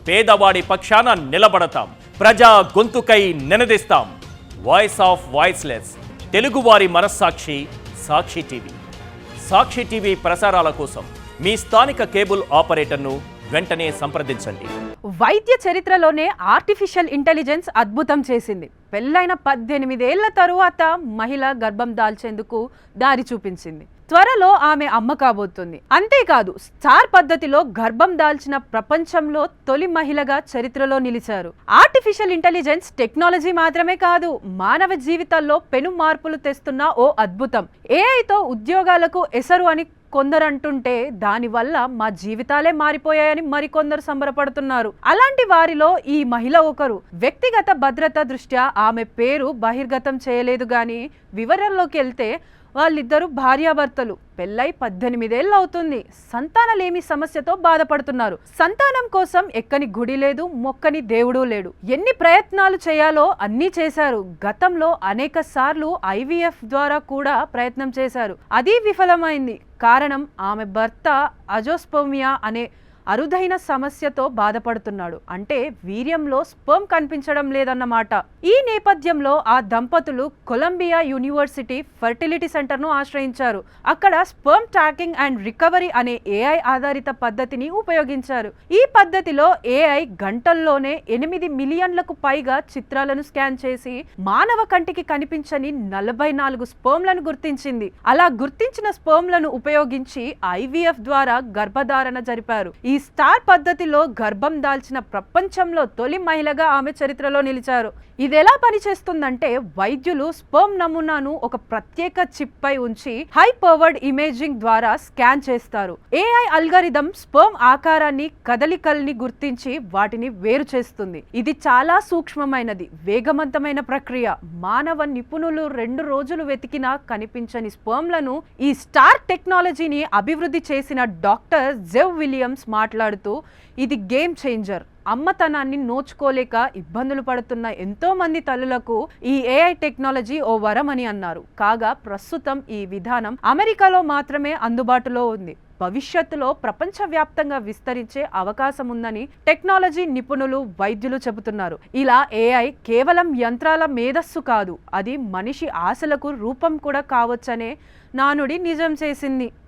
పేదవాడి పక్షాన నిలబడతాం, ప్రజా గొంతుకై నినదిస్తాం. వాయిస్ ఆఫ్ వాయిస్లెస్, తెలుగువారి మనస్సాక్షి సాక్షి టీవీ. సాక్షి టీవీ ప్రసారాల కోసం మీ స్థానిక కేబుల్ ఆపరేటర్ను వెంటనే సంప్రదించండి. వైద్య చరిత్రలోనే ఆర్టిఫిషియల్ ఇంటెలిజెన్స్ అద్భుతం చేసింది. పెళ్ళైన 18 ఏళ్ల తరువాత మహిళ గర్భం దాల్చేందుకు దారి చూపించింది. త్వరలో ఆమె అమ్మ కాబోతుంది. అంతేకాదు, స్టార్ పద్ధతిలో గర్భం దాల్చిన ప్రపంచంలో తొలి మహిళగా చరిత్రలో నిలిచారు. ఆర్టిఫిషియల్ ఇంటెలిజెన్స్ టెక్నాలజీ మాత్రమే కాదు, మానవ జీవితాల్లో పెను మార్పులు తెస్తున్న ఓ అద్భుతం. ఏఐతో ఉద్యోగాలకు ఎసరు అని కొందరు అంటుంటే, దానివల్ల మా జీవితాలే మారిపోయాయని మరికొందరు సంబరపడుతున్నారు. అలాంటి వారిలో ఈ మహిళ ఒకరు. వ్యక్తిగత భద్రత దృష్ట్యా ఆమె పేరు బహిర్గతం చేయలేదు గాని వివరాల్లోకి వెళ్తే వాళ్ళిద్దరూ భార్యాభర్తలు. పెళ్ళై 18 ఏళ్ళు అవుతుంది. సంతానలేమి సమస్యతో బాధపడుతున్నారు. సంతానం కోసం ఎక్కని గుడి లేదు, మొక్కని దేవుడు లేడు. ఎన్ని ప్రయత్నాలు చేయాలో అన్నీ చేశారు. గతంలో అనేక సార్లు IVF ద్వారా కూడా ప్రయత్నం చేశారు. అది విఫలమైంది. కారణం, ఆమె భర్త అజోస్పర్మియా అనే అరుదైన సమస్యతో బాధపడుతున్నాడు. అంటే వీర్యంలో స్పెర్మ్ కనిపించడం లేదన్నమాట. ఈ నేపథ్యంలో ఆ దంపతులు కొలంబియా యూనివర్సిటీ ఫర్టిలిటీ సెంటర్ను ఆశ్రయించారు. అక్కడ స్పెర్మ్ ట్రాకింగ్ అండ్ రికవరీ అనే AI ఆధారిత పద్ధతిని ఉపయోగించారు. ఈ పద్ధతిలో AI గంటల్లోనే 8 మిలియన్లకు పైగా చిత్రాలను స్కాన్ చేసి మానవ కంటికి కనిపించని 44 స్పెర్మ్లను గుర్తించింది. అలా గుర్తించిన స్పెర్మ్లను ఉపయోగించి IVF ద్వారా గర్భధారణ జరిపారు. ఈ స్టార్ పద్ధతిలో గర్భం దాల్చిన ప్రపంచంలో తొలి మహిళగా ఆమె చరిత్రలో నిలిచారు. ఇది ఎలా పనిచేస్తుందంటే, వైద్యులు స్పెర్మ్ నమూనాను ఒక ప్రత్యేక చిప్ పై ఉంచి హై పవర్డ్ ఇమేజింగ్ ద్వారా స్కాన్ చేస్తారు. AI అల్గారిథం స్పెర్మ్ ఆకారాన్ని, కదలికల్ని గుర్తించి వాటిని వేరు చేస్తుంది. ఇది చాలా సూక్ష్మమైనది, వేగవంతమైన ప్రక్రియ. మానవ నిపుణులు 2 రోజులు వెతికినా కనిపించని స్పెర్మ్లను ఈ స్టార్ టెక్నాలజీని అభివృద్ధి చేసిన డాక్టర్ జెవ్ విలియమ్స్ మాట్లాడుతూ, ఇది గేమ్ చేంజర్. అమ్మతనాన్ని నోచుకోలేక ఇబ్బందులు పడుతున్న ఎంతో మంది తల్లులకు ఈ AI టెక్నాలజీ ఓ వరం అని అన్నారు. కాగా ప్రస్తుతం ఈ విధానం అమెరికాలో మాత్రమే అందుబాటులో ఉంది. భవిష్యత్తులో ప్రపంచవ్యాప్తంగా విస్తరించే అవకాశం ఉందని టెక్నాలజీ నిపుణులు, వైద్యులు చెబుతున్నారు. ఇలా AI కేవలం యంత్రాల మేధస్సు కాదు, అది మనిషి ఆశలకు రూపం కూడా కావచ్చనే నానుడి నిజం చేసింది.